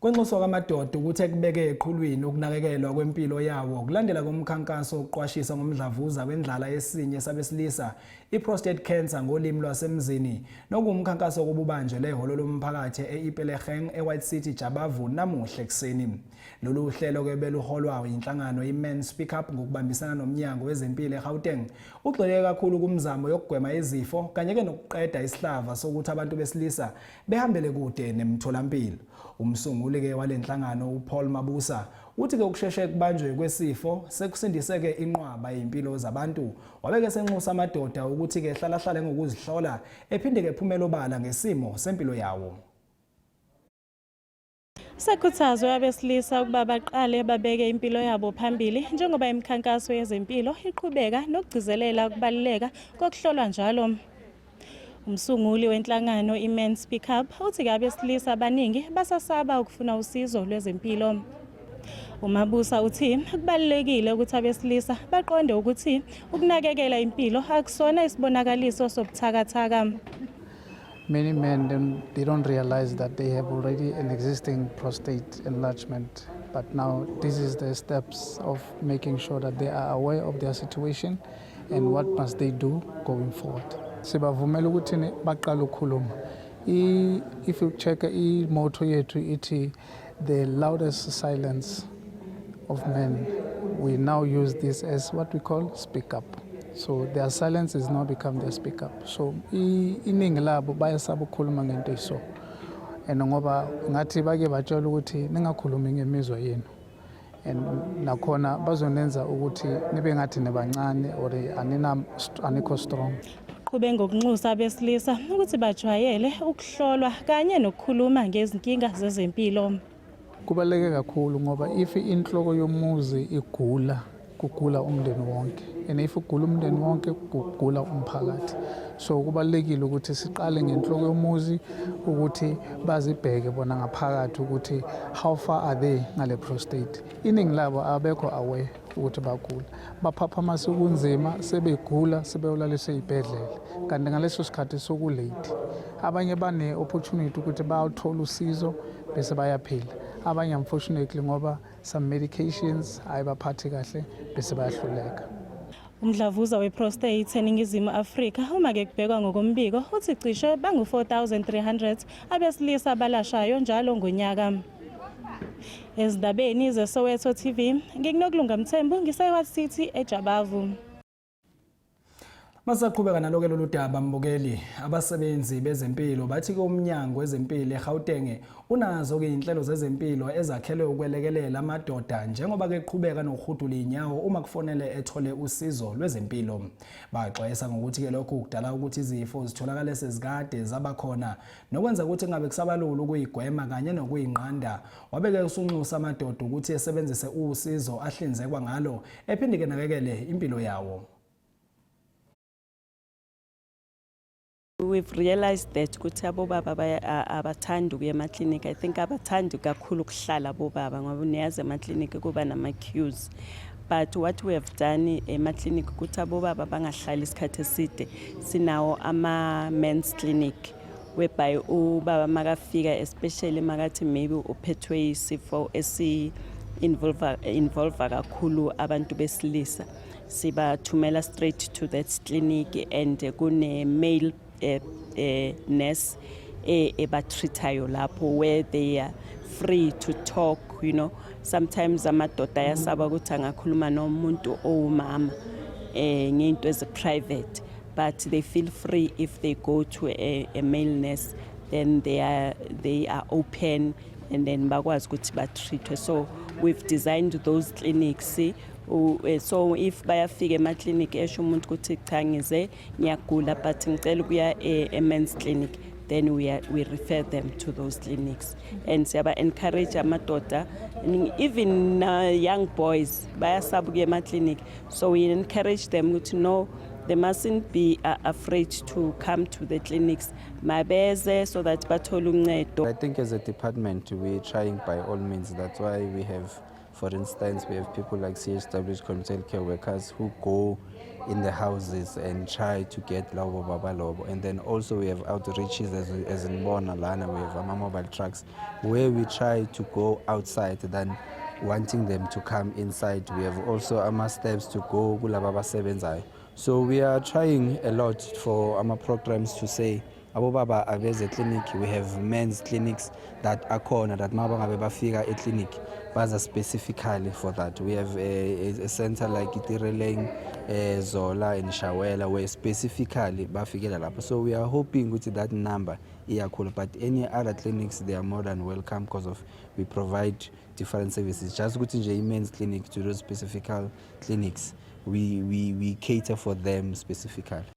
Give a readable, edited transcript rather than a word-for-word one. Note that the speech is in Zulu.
Kwenxuso kamadoda ukuthi ekubeke eqhulwini ukunakekelwa kwempilo yawo kulandela komkhankaso oqwashisa ngomdlavuza wendlala yesinye sabesilisa i-prostate cancer ngolimi lwasemzini nokumkhankaso kobubanjwe lehholo lomphakathi e-Ipelecheng eWhite City Jabavu namuhla ekseni. Lolu hlelo ke beluholwa inhlangano i-Men Speak Up ngokubambisana nomnyango wezempilo eGauteng ugxile kakhulu kumzamo yokugwema izifo kanye ke nokuqeda isihlava sokuthi abantu besilisa behambele kude nemtholampilo. Umsunguli ke walenhlangano uPaul Mabusa uthi ke ukusheshshe kubanjwe kwesifo sekusindiseke inqwaba impilo zabantu wabeke senxusa amadoda ukuthi ke hlala ngokuzihlola ephinde ke phumela obala ngesimo sempilo yawo. Sekhuthazwe abesilisa ukuba baqale babeke impilo yabo phambili njengoba imikhankaso yezempilo iqhubeka nokugcizelela ukubaluleka kokuhlolwa njalo. Umsunguli wenhlangano i-Men Speak Up uthi abesilisa abaningi basasaba ukufuna usizo lwezempilo. uMabusa uthi kubalulekile ukuthi abesilisa baqonde ukuthi ukunakekela impilo akusona isibonakaliso sobuthakathaka. Many men they don't realize that they have already an existing prostate enlargement, but now this is the steps of making sure that they are aware of their situation and what must they do going forward. Sibavumela ukuthi baqala ukukhuluma. If you check motto yethu ithi the loudest silence of men, we now use this as what we call speak up. So their silence is now become their speak up. So iningi labo bayasaba ukukhuluma ngento iso. And ngoba ngathi bake batshela ukuthi ningakhulumi ngemizwa yenu. And nakhona bazonenza ukuthi nibe ngathi nebancane or anikho strong. Kube ngokunxusa abesilisa ukuthi bajwayele ukuhlolwa kanye nokukhuluma ngezinkinga zezempilo. Kubaluleke kakhulu ngoba if inhloko yomuzi kugula umndeni wonke, and if ugula umndeni wonke kugula umphakathi. So kubalulekile ukuthi siqale ngenhloko yomuzi ukuthi bazibheke bona ngaphakathi ukuthi how far are they ngale prostate. Iningi labo abekho aware ukuthi bagula, baphaphama sekunzima, sebegula, sebeyolaliswa ezibhedlela kanti ngaleso sikhathi sokulate. Abanye bane opportunity ukuthi bayothola usizo bese bayaphila. Abanye unfortunately ngoba some medications ayibaphathi kahle bese bayahluleka. Umdlavuza weprostate eNingizimu Afrika uma ke kubhekwa ngokombiko uthi cishe bangu 4300 abesilisa abalashayo njalo ngonyaka. Ezindabeni zeSoweto TV ngikunokulunga Mthembu ngiseWhite City eJabavu. Masaqhubeka naloke lolu daba mbukeli, abasebenzi bezempilo bathi ke umnyango wezempilo eGauteng unazo ke inhlelo zezempilo ezakhelwe ukwelekelela amadoda njengoba ke eqhubeka nokuhudula inyawo uma kufonele ethole usizo lwezempilo. Baxwayisa ngokuthi ke lokho kudala ukuthi izifo zitholakala sezikade zabakhona nokwenza ukuthi kungabe kusabalula ukuyigwema kanye nokuyinqanda. Wabeke usunxusa amadoda ukuthi esebenzise usizo ahlinzekwa ngalo ephinde ke nakekele impilo yawo. We've realized that ukuthi abobaba abathanda ukuya ema-clinic. I think abathanda kakhulu ukuhlala abobaba ngoba niyazi ema-clinic kuba nama-queues. But what we have done ema-clinic ukuthi abobaba bangahlali isikhathi eside. Sinawo ama-men's clinic whereby ubaba makafika especially makathi maybe uphethwe isifo involve kakhulu abantu besilisa. Sibathumela straight to that clinic and kune male nurse ebatreatayo lapho where they are free to talk, you know. Sometimes amadoda ayasaba ukuthi angakhuluma nomuntu owumama ngento ezi-private, but they feel free if they go to a male nurse, then they are open and then bakwazi ukuthi batreatwe. So we've designed those clinics. So if bayafika ema-clinic esho umuntu ukuthi cha ngize ngiyagula but ngicela ukuya e-men's clinic, then we refer them to those clinics. And siyaba encourage amadoda, even young boys bayasaba ukuya ema-clinic, so we encourage them to know they mustn't be afraid to come to the clinics mabeze so that bathole uncedo. I think as a department we're trying by all means. That's why we have For instance, we have people like CHWH, community health care workers, who go in the houses and try to get Lobo Baba Lobo. And then also we have outreaches as in Bona Lana, we have mobile trucks, where we try to go outside than wanting them to come inside. We have also steps to go kulaba basebenzayo. So we are trying a lot for our programs to say abo baba abeze clinic. We have men's clinics that are corner that mabanga bafika e clinic baza specifically for that. We have a center like Itireleng, Zola and Shawela, where specifically bafikela lapho. So we are hoping with that number iyakhula, but any other clinics, they are more than welcome because of we provide different services. Just go to the men's clinic, to those specific clinics, we cater for them specifically.